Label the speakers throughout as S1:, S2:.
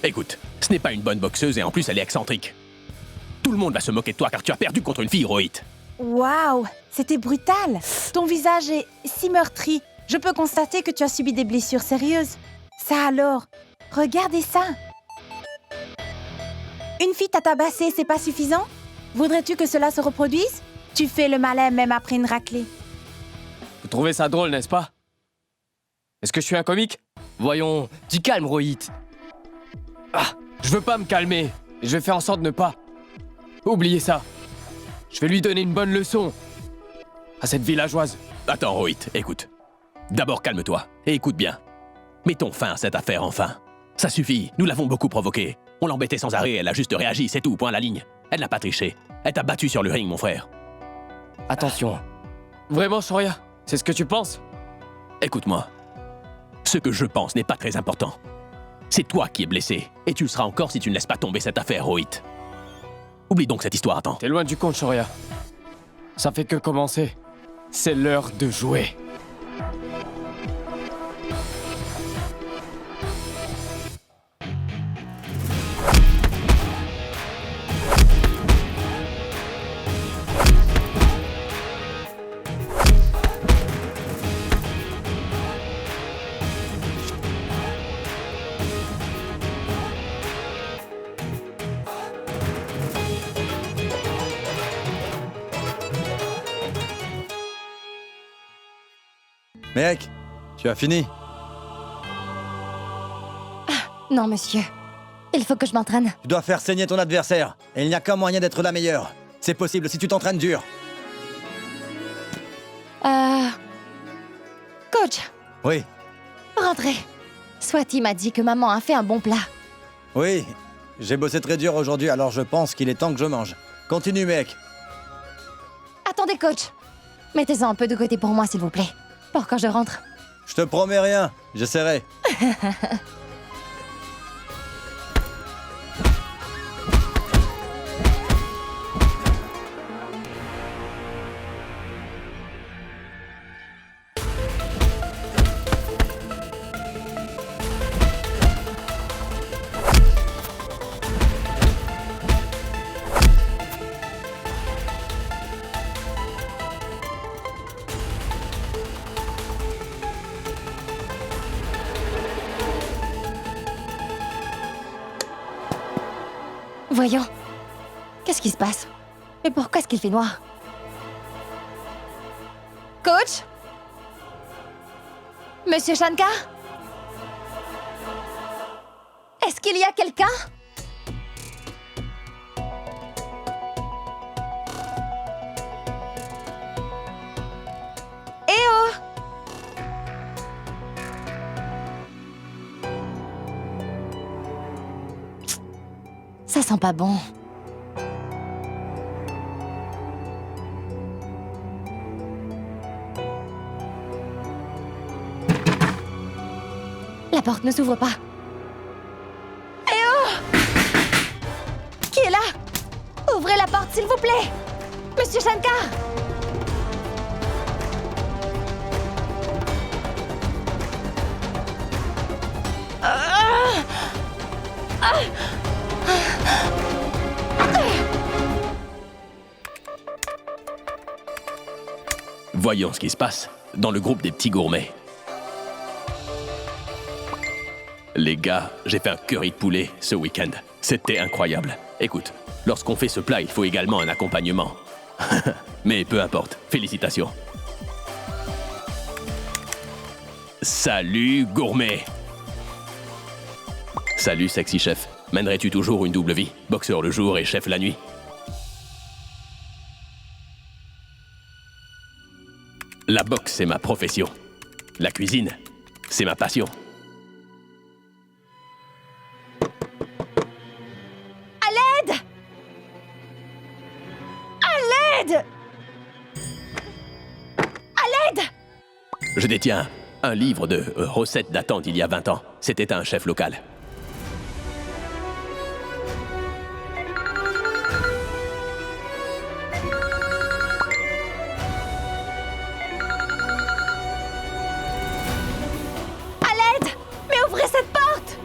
S1: Écoute, ce n'est pas une bonne boxeuse et en plus elle est excentrique. Tout le monde va se moquer de toi car tu as perdu contre une fille, Rohit.
S2: Waouh, c'était brutal. Ton visage est si meurtri. Je peux constater que tu as subi des blessures sérieuses. Ça alors, regardez ça. Une fille t'a tabassé, c'est pas suffisant? Voudrais-tu que cela se reproduise? Tu fais le malin même après une raclée.
S3: Vous trouvez ça drôle, n'est-ce pas? Est-ce que je suis un comique? Voyons, dis calme, Rohit. Ah, je veux pas me calmer. Et je vais faire en sorte de ne pas. Oubliez ça. Je vais lui donner une bonne leçon. À cette villageoise.
S1: Attends, Rohit, écoute. D'abord, calme-toi et écoute bien. Mettons fin à cette affaire, enfin. Ça suffit, nous l'avons beaucoup provoquée. On l'embêtait sans arrêt, elle a juste réagi, c'est tout, point à la ligne. Elle n'a pas triché. Elle t'a battu sur le ring, mon frère.
S3: Attention. Vraiment, Shoria? C'est ce que tu penses?
S1: Écoute-moi. Ce que je pense n'est pas très important. C'est toi qui es blessé, et tu le seras encore si tu ne laisses pas tomber cette affaire, Rohit. Oublie donc cette histoire, attends.
S3: T'es loin du compte, Shoria. Ça fait que commencer. C'est l'heure de jouer.
S4: Mec, tu as fini?
S5: Non, monsieur. Il faut que je m'entraîne.
S4: Tu dois faire saigner ton adversaire. Et il n'y a qu'un moyen d'être la meilleure. C'est possible si tu t'entraînes dur.
S5: Coach,
S4: Oui,
S5: rentrez. Swati m'a dit que maman a fait un bon plat.
S4: oui. J'ai bossé très dur aujourd'hui, alors je pense qu'il est temps que je mange. Continue, mec.
S5: Attendez, coach. Mettez-en un peu de côté pour moi, s'il vous plaît. Pour quand je rentre.
S4: Je te promets rien. J'essaierai.
S5: Voyons. Qu'est-ce qui se passe? Et pourquoi est-ce qu'il fait noir? Coach? Monsieur Shankar? Est-ce qu'il y a quelqu'un?
S2: Eh oh!
S5: Ça sent pas bon. La porte ne s'ouvre pas.
S2: Eh oh! Qui est là?
S5: Ouvrez la porte, s'il vous plaît! Monsieur Shankar!
S1: Voyons ce qui se passe dans le groupe des petits gourmets. Les gars, j'ai fait un curry de poulet ce week-end. C'était incroyable. Écoute, lorsqu'on fait ce plat, il faut également un accompagnement. Mais peu importe, félicitations. Salut, gourmet! Salut, sexy chef. Mènerais-tu toujours une double vie, boxeur le jour et chef la nuit? La boxe, c'est ma profession. La cuisine, c'est ma passion.
S2: À l'aide! À l'aide! À l'aide!
S1: Je détiens un livre de recettes datant d'il y a 20 ans. C'était un chef local.
S2: À l'aide! Mais ouvrez cette porte!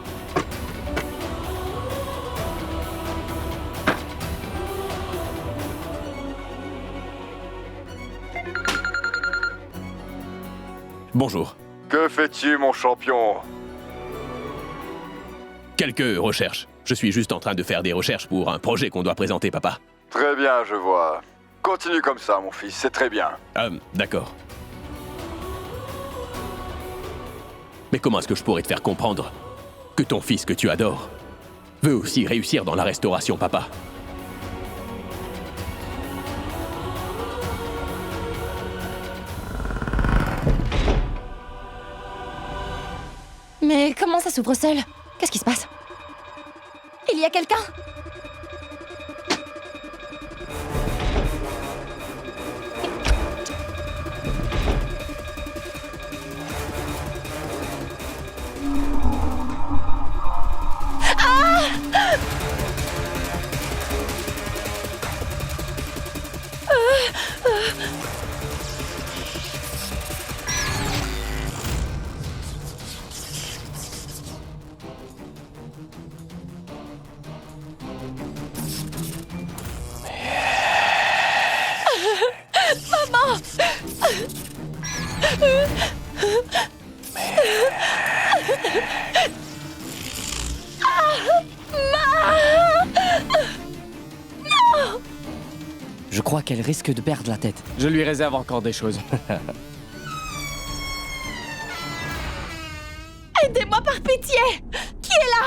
S1: Bonjour.
S6: Que fais-tu, mon champion?
S1: Quelques recherches. Je suis juste en train de faire des recherches pour un projet qu'on doit présenter, papa.
S6: Très bien, je vois. Continue comme ça, mon fils, c'est très bien.
S1: D'accord. Mais comment est-ce que je pourrais te faire comprendre que ton fils que tu adores veut aussi réussir dans la restauration, papa?
S5: Mais comment ça s'ouvre seul? Qu'est-ce qui se passe? Il y a quelqu'un?
S3: Je crois qu'elle risque de perdre la tête. Je lui réserve encore des choses.
S2: Aidez-moi par pitié! Qui est là?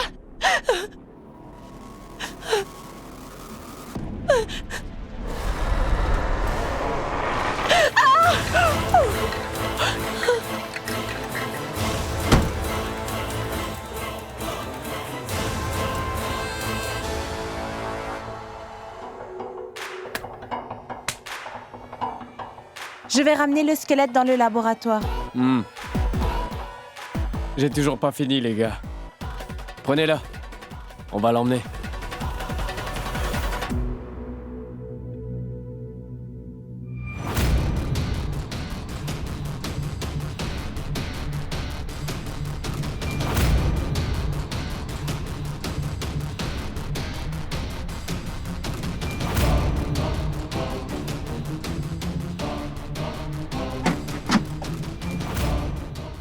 S2: Je vais ramener le squelette dans le laboratoire.
S3: J'ai toujours pas fini, les gars. Prenez-la. On va l'emmener.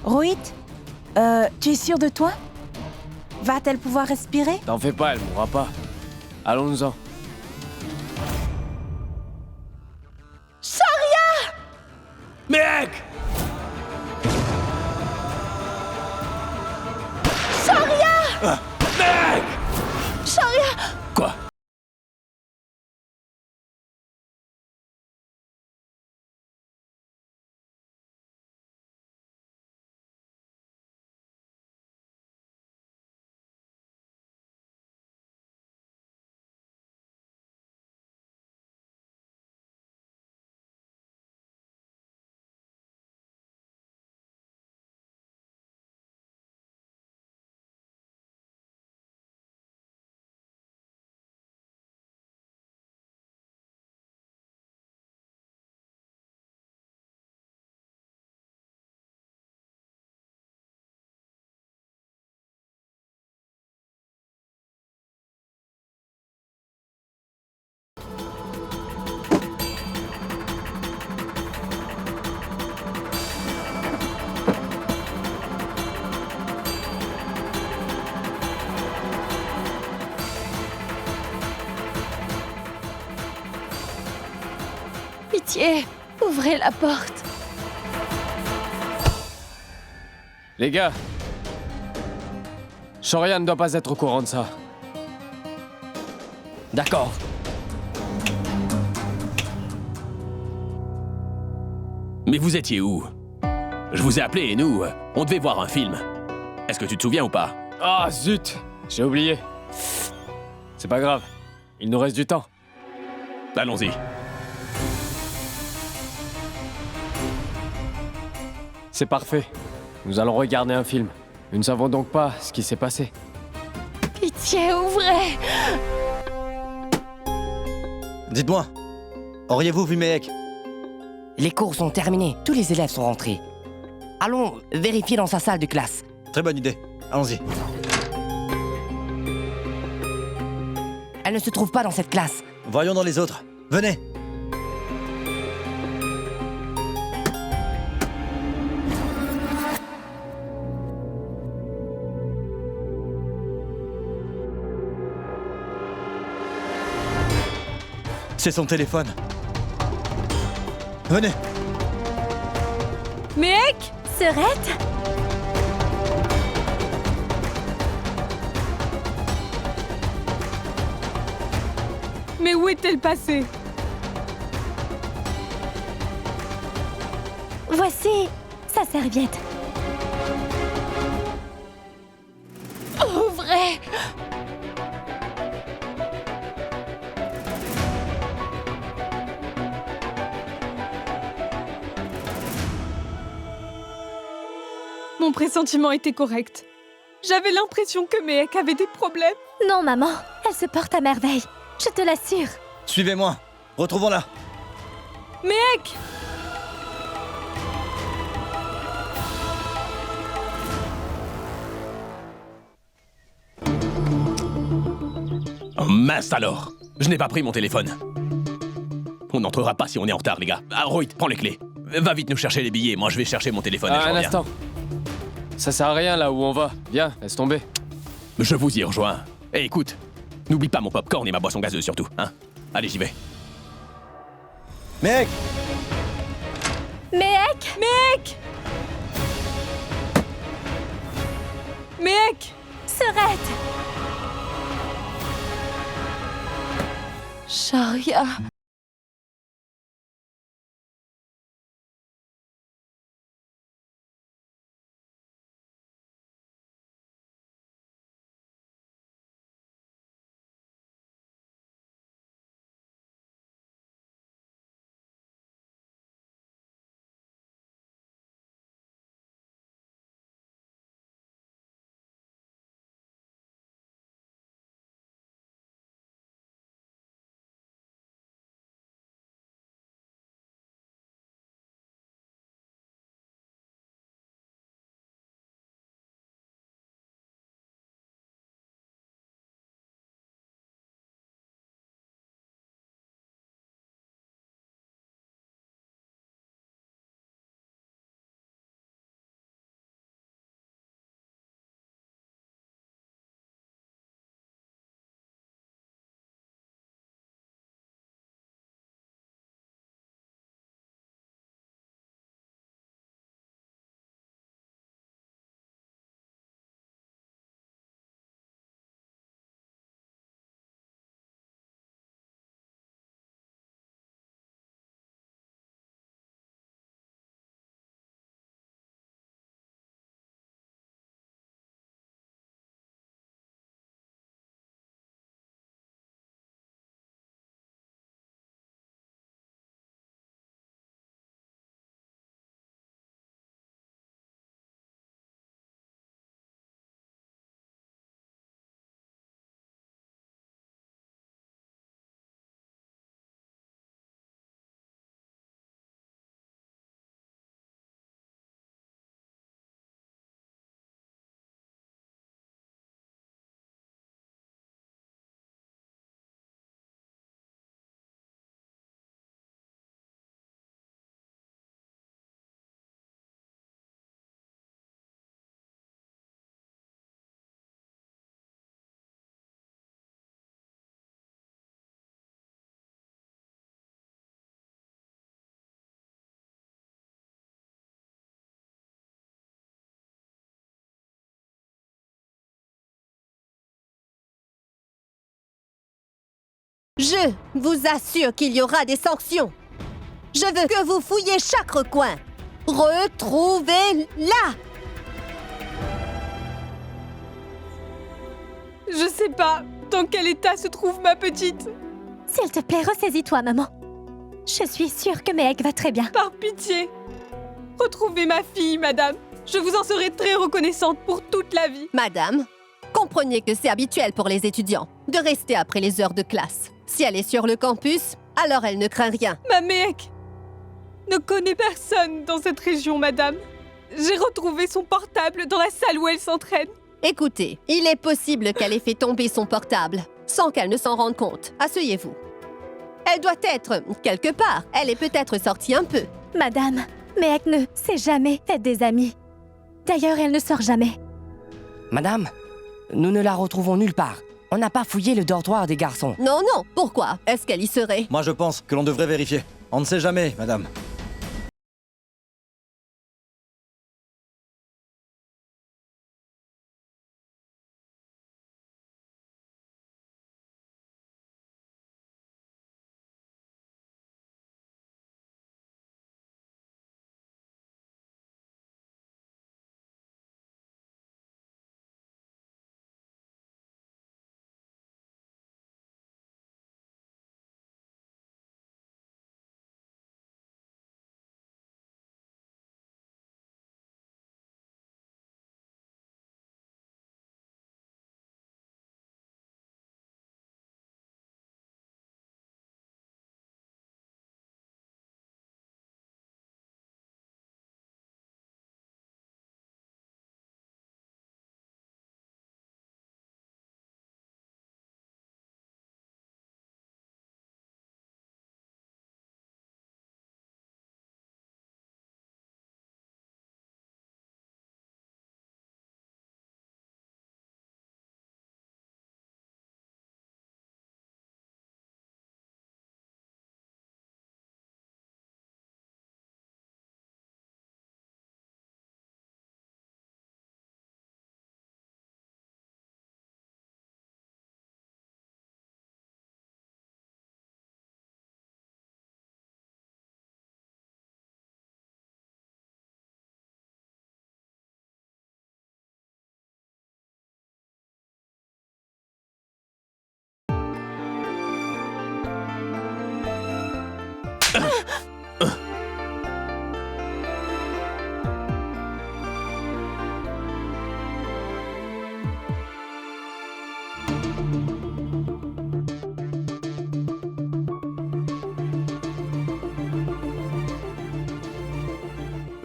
S2: Rohit, tu es sûr de toi? Va-t-elle pouvoir respirer?
S3: T'en fais pas, elle mourra pas. Allons-en.
S1: Mec! Mec! Quoi?
S5: Pitié, ouvrez la porte.
S3: Les gars. Shoria ne doit pas être au courant de ça.
S1: D'accord. Mais vous étiez où? Je vous ai appelé et nous, on devait voir un film. Est-ce que tu te souviens ou pas?
S3: Ah, zut! J'ai oublié. C'est pas grave. Il nous reste du temps.
S1: Allons-y.
S3: C'est parfait. Nous allons regarder un film. Nous ne savons donc pas ce qui s'est passé.
S5: Pitié, ouvrez.
S4: Dites-moi, auriez-vous vu Mehek?
S7: Les cours sont terminés, tous les élèves sont rentrés. Allons vérifier dans sa salle de classe.
S4: Très bonne idée. Allons-y.
S7: Elle ne se trouve pas dans cette classe.
S4: Voyons dans les autres. Venez. C'est son téléphone. Venez.
S2: Mehek,
S5: Serette?
S2: mais où est-elle passée?
S5: Voici sa serviette. Oh, vrai?
S2: Mon pressentiment était correct. J'avais l'impression que Mehek avait des problèmes.
S5: Non, maman, elle se porte à merveille. Je te l'assure.
S4: Suivez-moi. Retrouvons-la.
S2: Mehek!
S1: Oh, mince alors! Je n'ai pas pris mon téléphone. On n'entrera pas si on est en retard, les gars. Ah, Rohit, prends les clés. Va vite nous chercher les billets, moi je vais chercher mon téléphone et je
S3: Un
S1: reviens.
S3: instant. Ça sert à rien là où on va. Viens, laisse tomber.
S1: Je vous y rejoins. Et écoute, n'oublie pas mon popcorn et ma boisson gazeuse surtout, hein? Allez, j'y vais.
S4: Mec!
S5: Mehek!
S2: Mehek!
S5: Serette! Sharia.
S8: Je vous assure qu'il y aura des sanctions. Je veux que vous fouilliez chaque recoin. Retrouvez-la!
S2: Je sais pas dans quel état se trouve ma petite.
S5: S'il te plaît, ressaisis-toi, maman. Je suis sûre que Mehek va très bien.
S2: Par pitié. Retrouvez ma fille, madame. Je vous en serai très reconnaissante pour toute la vie.
S8: Madame, comprenez que c'est habituel pour les étudiants de rester après les heures de classe. Si elle est sur le campus, alors elle ne craint rien.
S2: Ma Mehek ne connaît personne dans cette région, madame. J'ai retrouvé son portable dans la salle où elle s'entraîne.
S8: Écoutez, il est possible qu'elle ait fait tomber son portable sans qu'elle ne s'en rende compte. Asseyez-vous. Elle doit être quelque part. Elle est peut-être sortie un peu.
S5: Madame, Mehek ne sait jamais être des amis. D'ailleurs, elle ne sort jamais.
S7: Madame, nous ne la retrouvons nulle part. On n'a pas fouillé le dortoir des garçons.
S8: Non, non, pourquoi est-ce qu'elle y serait?
S4: Moi, je pense que l'on devrait vérifier. On ne sait jamais, madame.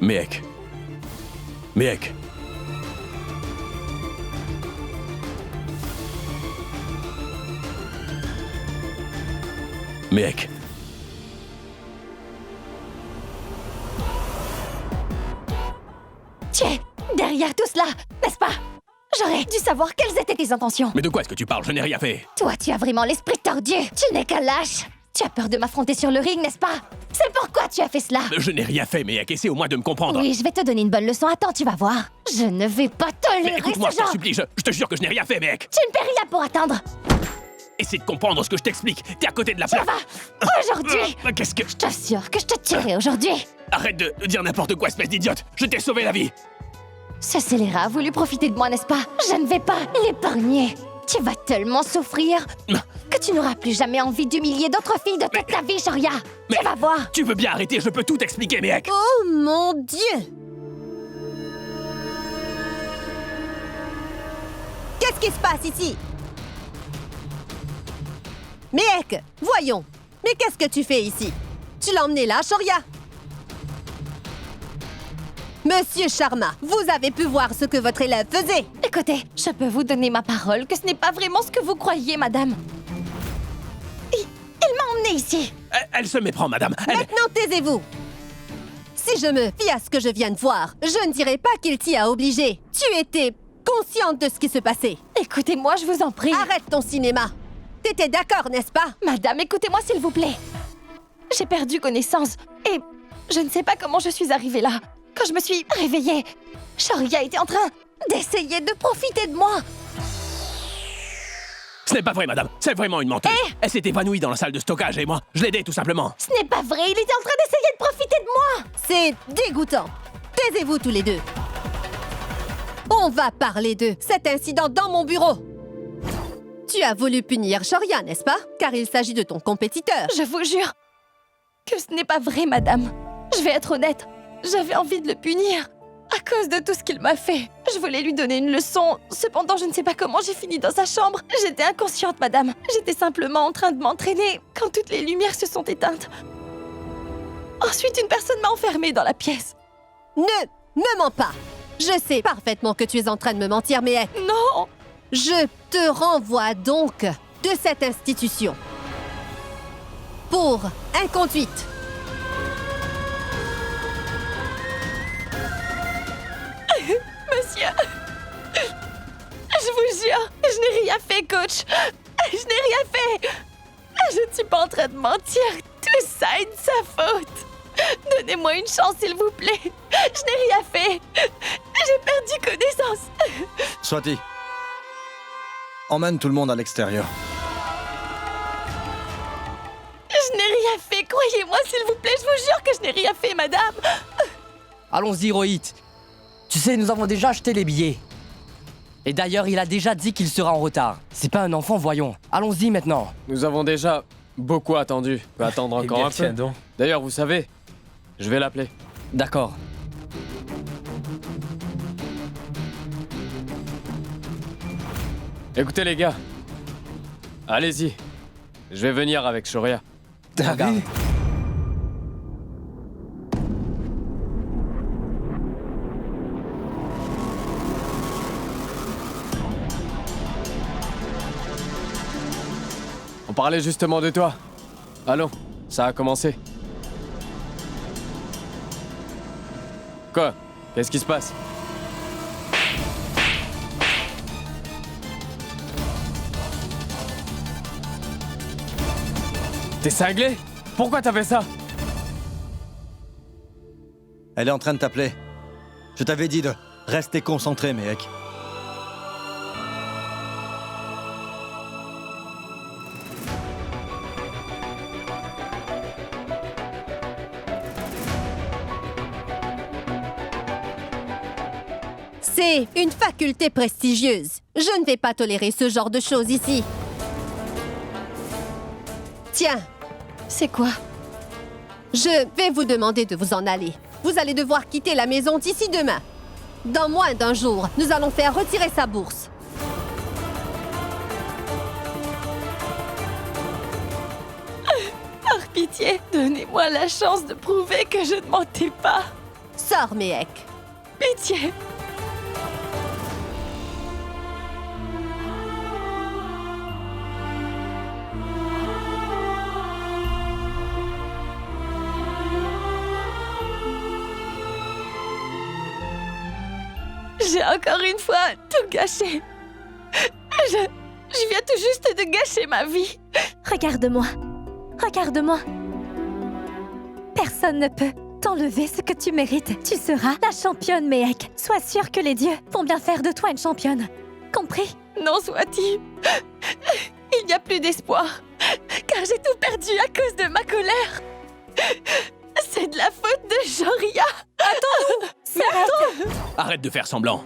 S1: Méhek. Méhek. Méhek.
S5: Tu es derrière tout cela, n'est-ce pas? J'aurais dû savoir quelles étaient tes intentions.
S1: Mais de quoi est-ce que tu parles? Je n'ai rien fait.
S5: Toi, tu as vraiment l'esprit tordu. Tu n'es qu'un lâche. Tu as peur de m'affronter sur le ring, n'est-ce pas? C'est pourquoi tu as fait cela.
S1: Je n'ai rien fait, Méhek. Essaie au moins de me comprendre.
S5: Oui, je vais te donner une bonne leçon. Attends, tu vas voir. Je ne vais pas tolérer
S1: Mais écoute-moi,
S5: ce
S1: je t'en
S5: genre.
S1: supplie. Je te jure que je n'ai rien fait, Méhek.
S5: Tu ne paies rien pour attendre.
S1: Essaie de comprendre ce que je t'explique. T'es à côté de la plaque.
S5: Aujourd'hui,
S1: Qu'est-ce que...
S5: je t'assure que je te tuerai aujourd'hui.
S1: Arrête de dire n'importe quoi, espèce d'idiote. Je t'ai sauvé la vie.
S5: Ce scélérat a voulu profiter de moi, n'est-ce pas? Je ne vais pas l'épargner. Tu vas tellement souffrir que tu n'auras plus jamais envie d'humilier d'autres filles de toute ta vie, Shoria.
S1: Mais-
S5: Tu vas voir.
S1: Tu veux bien arrêter? Je peux tout expliquer, Méhek.
S8: Oh mon Dieu! Qu'est-ce qui se passe ici? Méhek, voyons. Mais qu'est-ce que tu fais ici? Tu l'as emmené là, Shoria? Monsieur Sharma, vous avez pu voir ce que votre élève faisait.
S5: Écoutez, je peux vous donner ma parole que ce n'est pas vraiment ce que vous croyez, madame. Il m'a emmené ici.
S1: Elle se méprend, madame.
S8: Maintenant, taisez-vous. Si je me fie à ce que je viens de voir, je ne dirais pas qu'il t'y a obligé. Tu étais consciente de ce qui se passait.
S5: Écoutez-moi, je vous en prie.
S8: Arrête ton cinéma. T'étais d'accord, n'est-ce pas?
S5: Madame, écoutez-moi s'il vous plaît. J'ai perdu connaissance et je ne sais pas comment je suis arrivée là. Quand je me suis réveillée, Shoria était en train d'essayer de profiter de moi.
S1: Ce n'est pas vrai, madame. C'est vraiment une menteuse. Elle s'est évanouie dans la salle de stockage et moi, je l'ai aidée tout simplement.
S5: Ce n'est pas vrai, il était en train d'essayer de profiter de moi.
S8: C'est dégoûtant. Taisez-vous tous les deux. On va parler de cet incident dans mon bureau. Tu as voulu punir Shoria, n'est-ce pas? Car il s'agit de ton compétiteur.
S5: Je vous jure que ce n'est pas vrai, madame. Je vais être honnête. J'avais envie de le punir à cause de tout ce qu'il m'a fait. Je voulais lui donner une leçon. Cependant, je ne sais pas comment j'ai fini dans sa chambre. J'étais inconsciente, madame. J'étais simplement en train de m'entraîner quand toutes les lumières se sont éteintes. Ensuite, une personne m'a enfermée dans la pièce.
S8: Ne me mens pas. Je sais parfaitement que tu es en train de me mentir, mais
S5: Non!
S8: je te renvoie donc de cette institution pour inconduite.
S5: Monsieur! Je vous jure, je n'ai rien fait. fait, coach. Je n'ai rien fait. Je ne suis pas en train de mentir. Tout ça est de sa faute. Donnez-moi une chance, s'il vous plaît. Je n'ai rien fait. J'ai perdu connaissance.
S4: Swati, emmène tout le monde à l'extérieur.
S5: Je n'ai rien fait. Croyez-moi, s'il vous plaît. Je vous jure que je n'ai rien fait, madame.
S7: Allons-y, Rohit. Tu sais, nous avons déjà acheté les billets. Et d'ailleurs, il a déjà dit qu'il sera en retard. C'est pas un enfant, voyons. Allons-y maintenant.
S3: Nous avons déjà beaucoup attendu. On peut attendre encore un peu.
S9: donc.
S3: D'ailleurs, vous savez, je vais l'appeler.
S7: D'accord.
S3: Écoutez les gars, allez-y. Je vais venir avec Shoria.
S7: Regarde.
S3: On parlait justement de toi. Allons, ça a commencé. Quoi? Qu'est-ce qui se passe? T'es cinglé? Pourquoi t'as fait ça?
S4: Elle est en train de t'appeler. Je t'avais dit de rester concentré, mec.
S8: C'est une faculté prestigieuse. Je ne vais pas tolérer ce genre de choses ici. Tiens,
S5: C'est quoi?
S8: je vais vous demander de vous en aller. Vous allez devoir quitter la maison d'ici demain. Dans moins d'un jour, nous allons faire retirer sa bourse.
S5: Par pitié, donnez-moi la chance de prouver que je ne mentais pas.
S8: Sors, Mehek.
S5: Pitié. J'ai encore une fois tout gâché. Je viens tout juste de gâcher ma vie.
S2: Regarde-moi. Regarde-moi. Personne ne peut t'enlever ce que tu mérites. Tu seras la championne, Mehek. Sois sûre que les dieux vont bien faire de toi une championne. Compris?
S5: Non, Swati. Il n'y a plus d'espoir. Car j'ai tout perdu à cause de ma colère. C'est de la faute de Shoria.
S1: Arrête de faire semblant.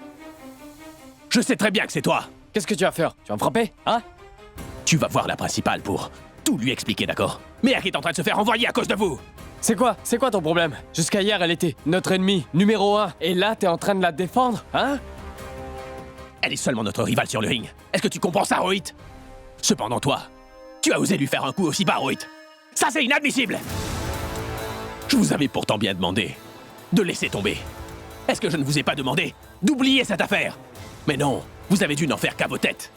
S1: Je sais très bien que c'est toi.
S3: Qu'est-ce que tu vas faire? Tu vas me frapper? Hein?
S1: Tu vas voir la principale pour tout lui expliquer, d'accord? Mehek est en train de se faire envoyer à cause de vous.
S3: C'est quoi ton problème? Jusqu'à hier, elle était notre ennemie, numéro 1. Et là, t'es en train de la défendre? Hein?
S1: Elle est seulement notre rivale sur le ring. Est-ce que tu comprends ça, Rohit? Cependant, toi, tu as osé lui faire un coup aussi bas, Rohit. Ça, c'est inadmissible. Je vous avais pourtant bien demandé de laisser tomber. Est-ce que je ne vous ai pas demandé d'oublier cette affaire? Mais non, vous avez dû n'en faire qu'à vos têtes.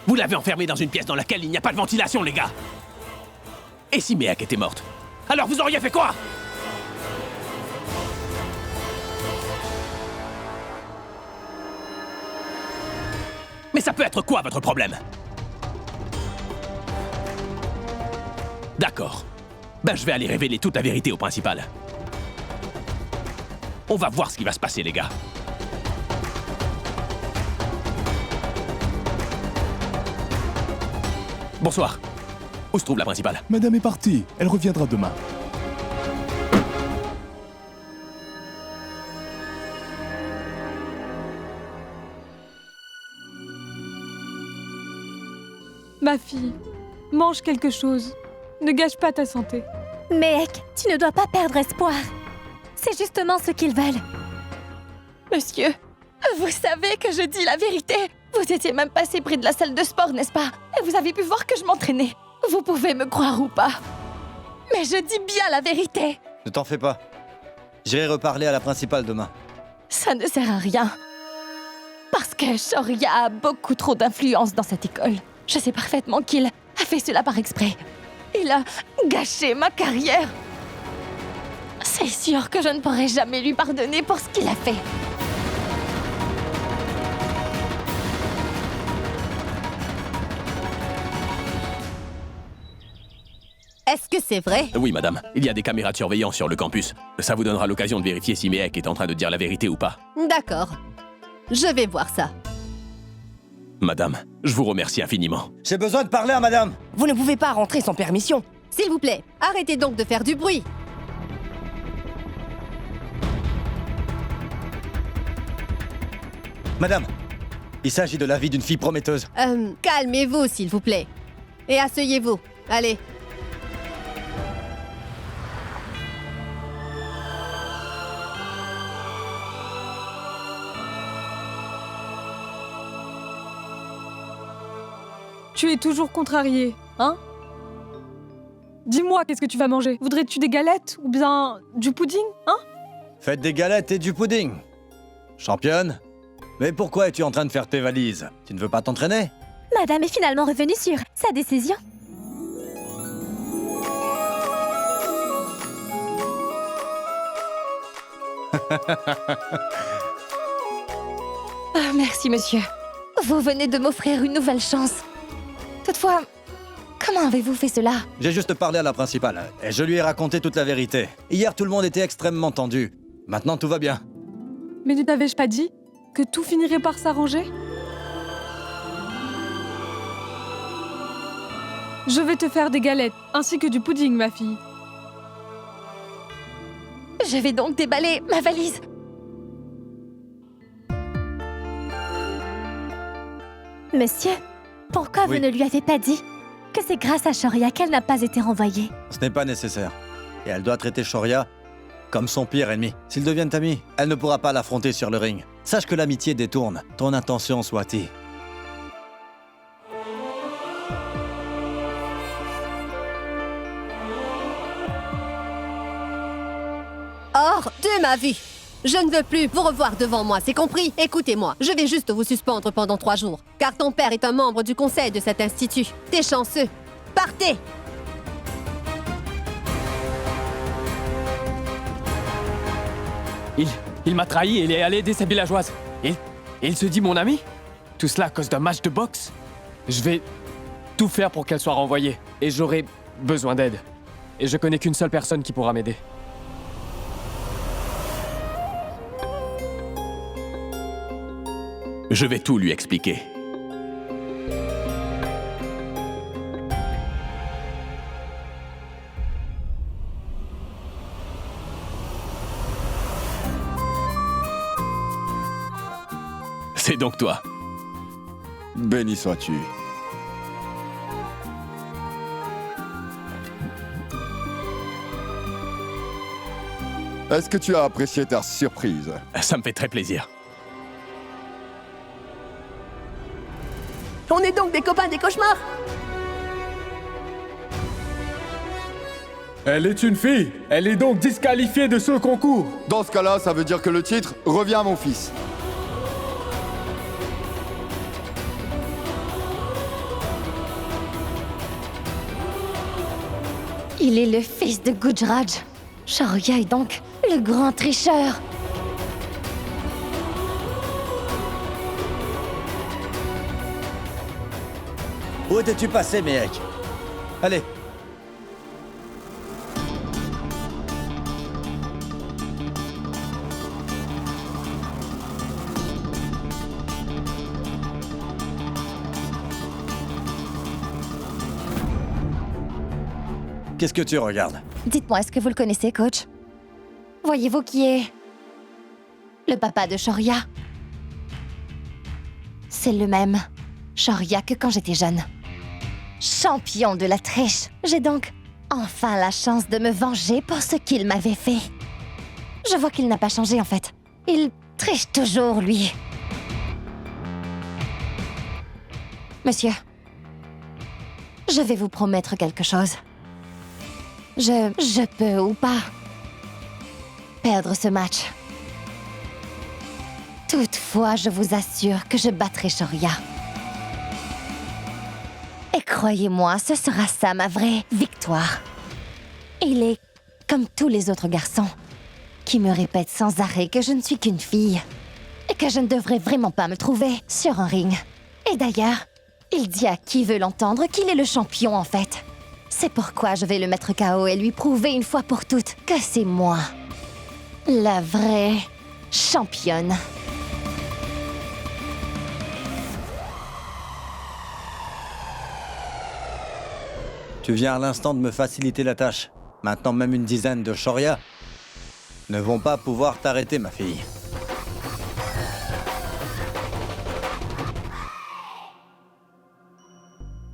S1: Vous l'avez enfermée dans une pièce dans laquelle il n'y a pas de ventilation, les gars. Et si Mehek était morte, alors vous auriez fait quoi? Mais ça peut être quoi votre problème? D'accord. Ben je vais aller révéler toute la vérité au principal. On va voir ce qui va se passer, les gars. Bonsoir. Où se trouve la principale?
S9: Madame est partie. Elle reviendra demain.
S10: Ma fille, mange quelque chose. Ne gâche pas ta santé.
S2: Mehek, tu ne dois pas perdre espoir. C'est justement ce qu'ils veulent.
S5: Monsieur, vous savez que je dis la vérité. Vous étiez même passé près de la salle de sport, n'est-ce pas? Et vous avez pu voir que je m'entraînais. Vous pouvez me croire ou pas. Mais je dis bien la vérité.
S4: Ne t'en fais pas. J'irai reparler à la principale demain.
S5: Ça ne sert à rien. Parce que Shoria a beaucoup trop d'influence dans cette école. Je sais parfaitement qu'il a fait cela par exprès. Il a gâché ma carrière. C'est sûr que je ne pourrai jamais lui pardonner pour ce qu'il a fait.
S8: Est-ce que c'est vrai?
S1: Oui, madame. Il y a des caméras de surveillance sur le campus. Ça vous donnera l'occasion de vérifier si Mehek est en train de dire la vérité ou pas.
S8: D'accord. Je vais voir ça.
S1: Madame, je vous remercie infiniment.
S4: J'ai besoin de parler à madame.
S7: Vous ne pouvez pas rentrer sans permission.
S8: S'il vous plaît, arrêtez donc de faire du bruit.
S4: Madame, il s'agit de la vie d'une fille prometteuse.
S8: Calmez-vous, s'il vous plaît. Et asseyez-vous. Allez.
S10: Tu es toujours contrarié, hein? Dis-moi, qu'est-ce que tu vas manger? Voudrais-tu des galettes ou bien du pudding, hein?
S4: Faites des galettes et du pudding. Championne? Mais pourquoi es-tu en train de faire tes valises? Tu ne veux pas t'entraîner?
S5: Madame est finalement revenue sur sa décision. Ah, merci, monsieur. Vous venez de m'offrir une nouvelle chance. Toutefois, comment avez-vous fait cela?
S4: J'ai juste parlé à la principale et je lui ai raconté toute la vérité. Hier, tout le monde était extrêmement tendu. Maintenant, tout va bien.
S10: Mais ne t'avais-je pas dit que tout finirait par s'arranger? Je vais te faire des galettes, ainsi que du pudding, ma fille.
S5: Je vais donc déballer ma valise. Monsieur, pourquoi
S4: Oui.
S5: vous ne lui avez pas dit que c'est grâce à Shoria qu'elle n'a pas été renvoyée?
S4: Ce n'est pas nécessaire. Et elle doit traiter Shoria comme son pire ennemi. S'ils deviennent amis, elle ne pourra pas l'affronter sur le ring. Sache que l'amitié détourne. Ton intention, Swati.
S8: Hors de ma vue. Je ne veux plus vous revoir devant moi, c'est compris? Écoutez-moi, je vais juste vous suspendre pendant 3 jours. Car ton père est un membre du conseil de cet institut. T'es chanceux. Partez!
S3: Il m'a trahi et il est allé aider sa villageoise. Et il se dit mon ami? Tout cela à cause d'un match de boxe? Je vais tout faire pour qu'elle soit renvoyée. Et j'aurai besoin d'aide. Et je connais qu'une seule personne qui pourra m'aider.
S1: Je vais tout lui expliquer. C'est donc toi.
S9: Béni sois-tu. Est-ce que tu as apprécié ta surprise?
S1: Ça me fait très plaisir.
S8: On est donc des copains des cauchemars?
S11: Elle est une fille. Elle est donc disqualifiée de ce concours.
S9: Dans ce cas-là, ça veut dire que le titre revient à mon fils.
S5: Il est le fils de Gujraj. Shoria est donc le grand tricheur.
S4: Où étais-tu passé, Mehek? Allez. Qu'est-ce que tu regardes?
S5: Dites-moi, est-ce que vous le connaissez, coach? Voyez-vous qui est le papa de Shoria? C'est le même Shoria que quand j'étais jeune. Champion de la triche. J'ai donc enfin la chance de me venger pour ce qu'il m'avait fait. Je vois qu'il n'a pas changé, en fait. Il triche toujours, lui. Monsieur, je vais vous promettre quelque chose. Je peux ou pas perdre ce match. Toutefois, je vous assure que je battrai Shoria. Et croyez-moi, ce sera ça ma vraie victoire. Il est comme tous les autres garçons qui me répètent sans arrêt que je ne suis qu'une fille et que je ne devrais vraiment pas me trouver sur un ring. Et d'ailleurs, il dit à qui veut l'entendre qu'il est le champion en fait. C'est pourquoi je vais le mettre KO et lui prouver une fois pour toutes que c'est moi, la vraie championne.
S4: Tu viens à l'instant de me faciliter la tâche. Maintenant, même une dizaine de Shoria ne vont pas pouvoir t'arrêter, ma fille.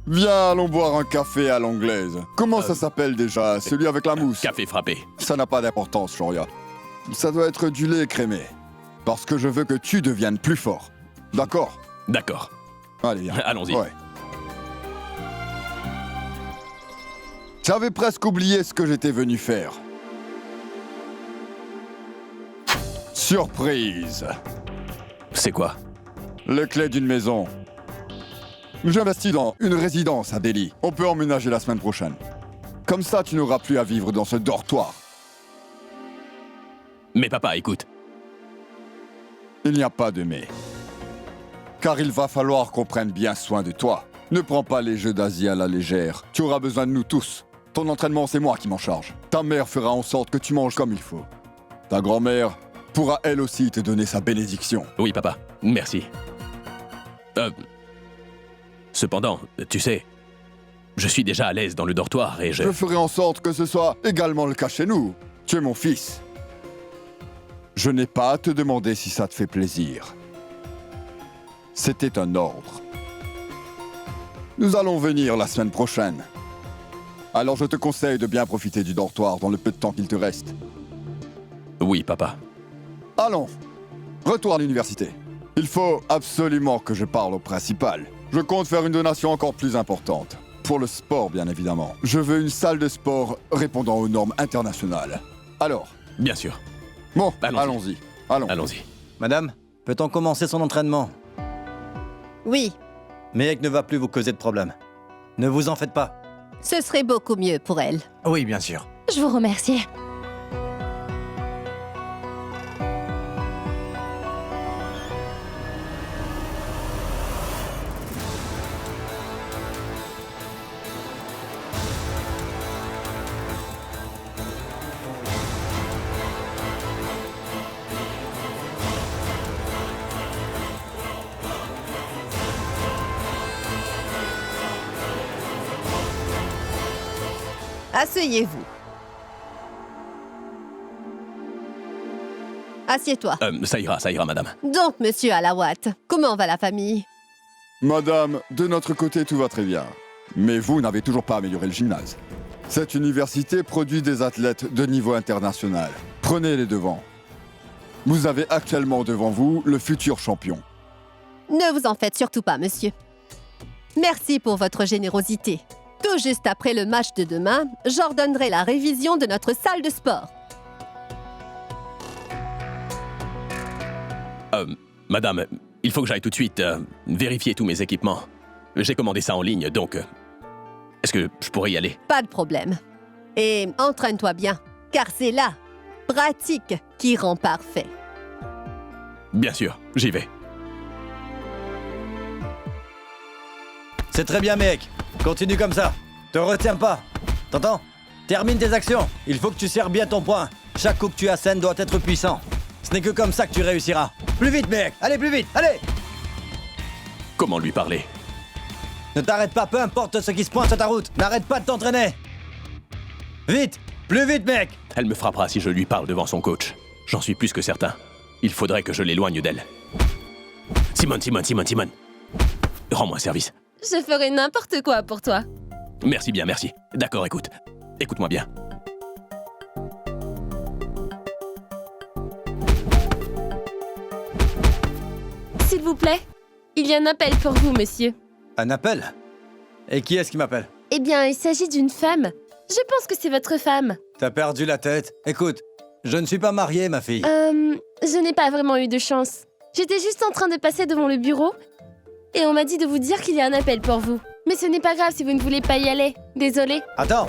S9: Viens, allons boire un café à l'anglaise. Comment ça s'appelle déjà? Celui avec la mousse.
S1: Café frappé.
S9: Ça n'a pas d'importance, Shoria. Ça doit être du lait écrémé. Parce que je veux que tu deviennes plus fort. D'accord?
S1: D'accord.
S9: Allez, viens.
S1: Allons-y.
S9: Ouais. J'avais presque oublié ce que j'étais venu faire. Surprise!
S1: C'est quoi?
S9: Les clés d'une maison. J'investis dans une résidence à Delhi. On peut emménager la semaine prochaine. Comme ça, tu n'auras plus à vivre dans ce dortoir.
S1: Mais papa, écoute.
S9: Il n'y a pas de mais. Car il va falloir qu'on prenne bien soin de toi. Ne prends pas les jeux d'Asie à la légère. Tu auras besoin de nous tous. Ton entraînement, c'est moi qui m'en charge. Ta mère fera en sorte que tu manges comme il faut. Ta grand-mère pourra elle aussi te donner sa bénédiction.
S1: Oui, papa. Merci. Cependant, tu sais, je suis déjà à l'aise dans le dortoir et
S9: Je ferai en sorte que ce soit également le cas chez nous. Tu es mon fils. Je n'ai pas à te demander si ça te fait plaisir. C'était un ordre. Nous allons venir la semaine prochaine. Alors je te conseille de bien profiter du dortoir dans le peu de temps qu'il te reste.
S1: Oui, papa.
S9: Allons, retour à l'université. Il faut absolument que je parle au principal. Je compte faire une donation encore plus importante. Pour le sport, bien évidemment. Je veux une salle de sport répondant aux normes internationales. Alors?
S1: Bien sûr.
S9: Bon, allons-y.
S1: Allons-y.
S4: Madame, peut-on commencer son entraînement?
S8: Oui,
S4: Mehek ne va plus vous causer de problème. Ne vous en faites pas.
S8: ce serait beaucoup mieux pour elle.
S4: Oui, bien sûr.
S5: Je vous remercie.
S8: Asseyez-vous. Assieds-toi.
S1: Ça ira, madame.
S8: Donc, monsieur Alawat, comment va la famille?
S9: Madame, de notre côté, tout va très bien. Mais vous n'avez toujours pas amélioré le gymnase. Cette université produit des athlètes de niveau international. Prenez les devants. Vous avez actuellement devant vous le futur champion.
S8: Ne vous en faites surtout pas, monsieur. Merci pour votre générosité. Tout juste après le match de demain, j'ordonnerai la révision de notre salle de sport.
S1: Madame, il faut que j'aille tout de suite vérifier tous mes équipements. J'ai commandé ça en ligne, donc... est-ce que je pourrais y aller?
S8: Pas de problème. Et entraîne-toi bien, car c'est la pratique qui rend parfait.
S1: Bien sûr, j'y vais.
S4: C'est très bien, Mehek. Continue comme ça. Te retiens pas. T'entends? Termine tes actions. Il faut que tu serres bien ton poing. Chaque coup que tu assènes doit être puissant. Ce n'est que comme ça que tu réussiras. Plus vite, Mehek. Allez, plus vite. Allez!
S1: Comment lui parler?
S4: Ne t'arrête pas, peu importe ce qui se pointe sur ta route. N'arrête pas de t'entraîner. Vite! Plus vite, mec!
S1: Elle me frappera si je lui parle devant son coach. J'en suis plus que certain. Il faudrait que je l'éloigne d'elle. Simone. Rends-moi un service.
S5: Je ferai n'importe quoi pour toi.
S1: Merci bien, merci. D'accord, écoute. Écoute-moi bien.
S5: S'il vous plaît, il y a un appel pour vous, monsieur.
S4: Un appel? Et qui est-ce qui m'appelle?
S5: Eh bien, il s'agit d'une femme. Je pense que c'est votre femme.
S4: T'as perdu la tête? Écoute, je ne suis pas marié, ma fille.
S5: Je n'ai pas vraiment eu de chance. J'étais juste en train de passer devant le bureau et on m'a dit de vous dire qu'il y a un appel pour vous. Mais ce n'est pas grave si vous ne voulez pas y aller. Désolée.
S4: Attends!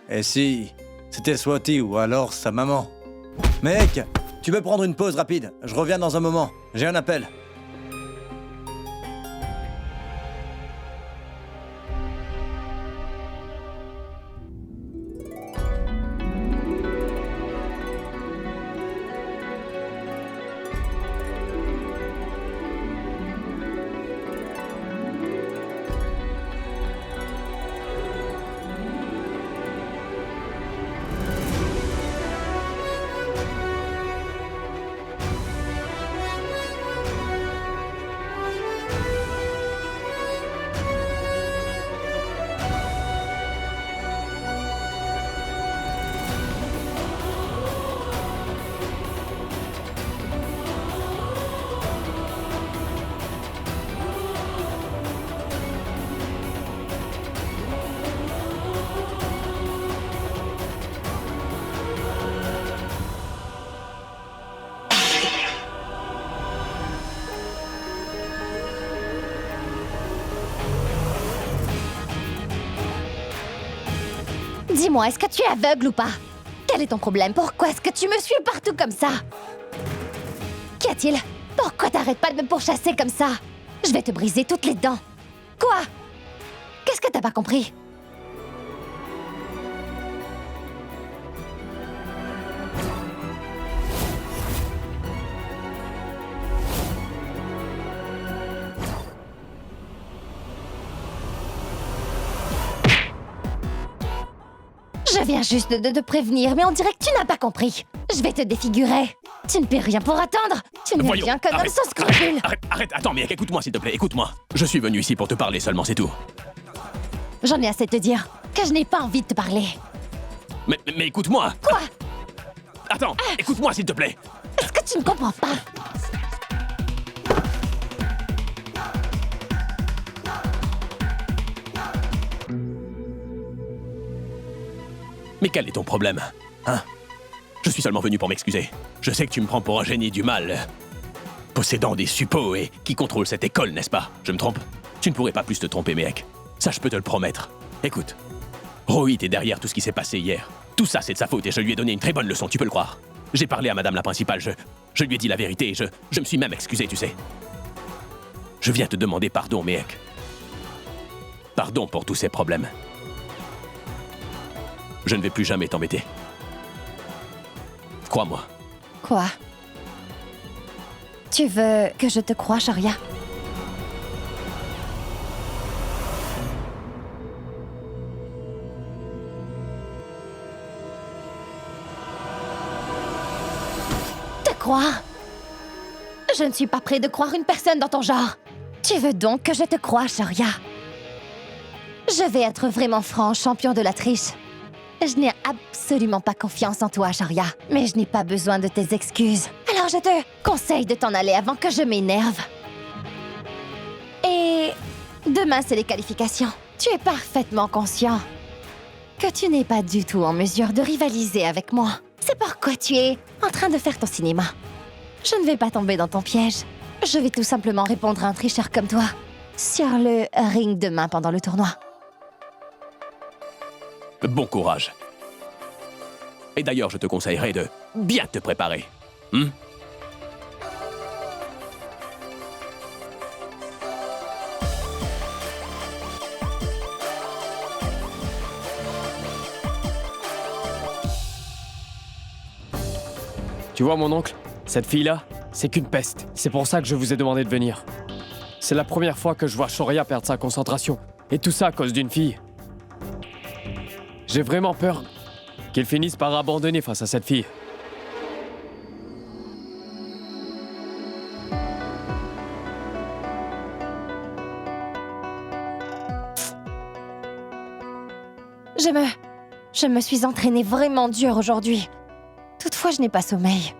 S4: Et si c'était Swati ou alors sa maman? Mec, tu peux prendre une pause rapide? Je reviens dans un moment. J'ai un appel.
S5: Dis-moi, est-ce que tu es aveugle ou pas? Quel est ton problème? Pourquoi est-ce que tu me suis partout comme ça? Qu'y a-t-il? Pourquoi t'arrêtes pas de me pourchasser comme ça? Je vais te briser toutes les dents. Quoi? Qu'est-ce que t'as pas compris? Je viens juste de te prévenir, mais on dirait que tu n'as pas compris. Je vais te défigurer. Tu ne peux rien pour attendre. Tu n'es rien qu'un homme sans scrupules.
S1: Arrête, attends, mec, écoute-moi s'il te plaît, écoute-moi. Je suis venu ici pour te parler seulement, c'est tout.
S5: J'en ai assez de te dire que je n'ai pas envie de te parler.
S1: Mais écoute-moi.
S5: Quoi?
S1: Attends, écoute-moi s'il te plaît.
S5: Est-ce que tu ne comprends pas?
S1: Mais quel est ton problème? Hein? Je suis seulement venu pour m'excuser. Je sais que tu me prends pour un génie du mal, possédant des suppôts et qui contrôle cette école, n'est-ce pas? Je me trompe? Tu ne pourrais pas plus te tromper, mec. Ça, je peux te le promettre. Écoute, Rohit est derrière tout ce qui s'est passé hier. Tout ça, c'est de sa faute et je lui ai donné une très bonne leçon, tu peux le croire. J'ai parlé à madame la principale, je lui ai dit la vérité et je me suis même excusé, tu sais. Je viens te demander pardon, mec. Pardon pour tous ces problèmes. Je ne vais plus jamais t'embêter. Crois-moi.
S5: Quoi? Tu veux que je te croie, Sharia? Te croire? Je ne suis pas prêt de croire une personne dans ton genre. Tu veux donc que je te croie, Sharia? Je vais être vraiment franc, champion de la triche. Je n'ai absolument pas confiance en toi, Sharia. Mais je n'ai pas besoin de tes excuses. Alors je te conseille de t'en aller avant que je m'énerve. Et demain, c'est les qualifications. Tu es parfaitement conscient que tu n'es pas du tout en mesure de rivaliser avec moi. C'est pourquoi tu es en train de faire ton cinéma. Je ne vais pas tomber dans ton piège. Je vais tout simplement répondre à un tricheur comme toi sur le ring demain pendant le tournoi.
S1: Bon courage. Et d'ailleurs, je te conseillerais de bien te préparer.
S3: Tu vois, mon oncle, cette fille-là, c'est qu'une peste. C'est pour ça que je vous ai demandé de venir. C'est la première fois que je vois Shoria perdre sa concentration. Et tout ça à cause d'une fille. J'ai vraiment peur qu'il finisse par abandonner face à cette fille.
S5: Je me suis entraînée vraiment dur aujourd'hui. Toutefois, je n'ai pas sommeil.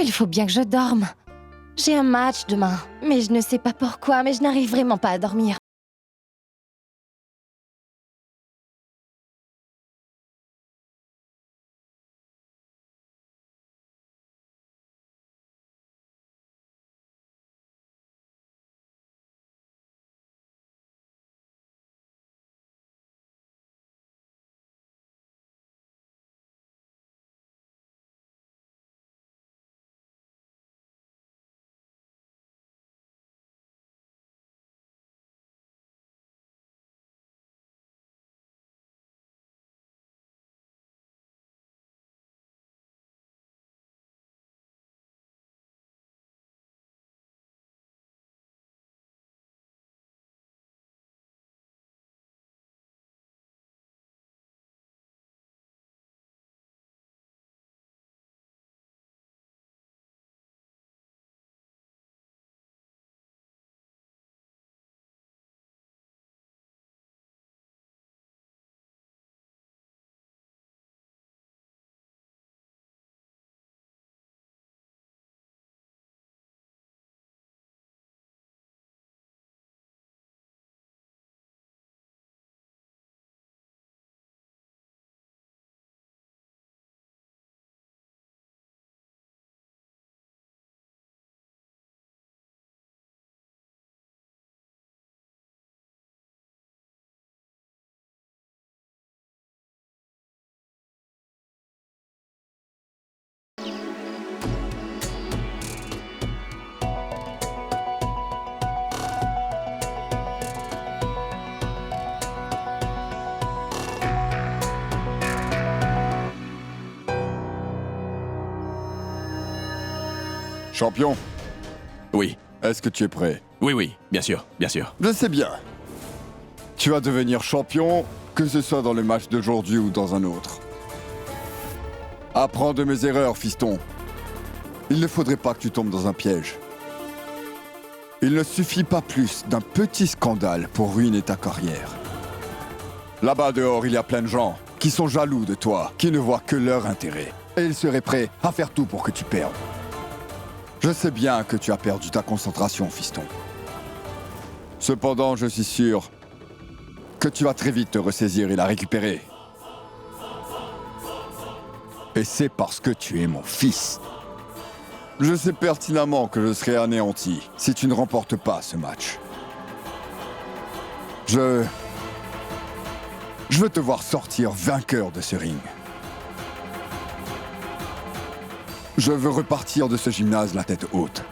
S5: Il faut bien que je dorme. J'ai un match demain, mais je ne sais pas pourquoi, mais je n'arrive vraiment pas à dormir.
S9: Champion,
S1: Oui,
S9: est-ce que tu es prêt?
S1: oui, bien sûr, bien sûr.
S9: Je sais bien. Tu vas devenir champion, que ce soit dans le match d'aujourd'hui ou dans un autre. Apprends de mes erreurs, fiston. Il ne faudrait pas que tu tombes dans un piège. Il ne suffit pas plus d'un petit scandale pour ruiner ta carrière. Là-bas dehors, il y a plein de gens qui sont jaloux de toi, qui ne voient que leur intérêt. Et ils seraient prêts à faire tout pour que tu perdes. Je sais bien que tu as perdu ta concentration, fiston. Cependant, je suis sûr que tu vas très vite te ressaisir et la récupérer. Et c'est parce que tu es mon fils. Je sais pertinemment que je serai anéanti si tu ne remportes pas ce match. Je veux te voir sortir vainqueur de ce ring. Je veux repartir de ce gymnase la tête haute.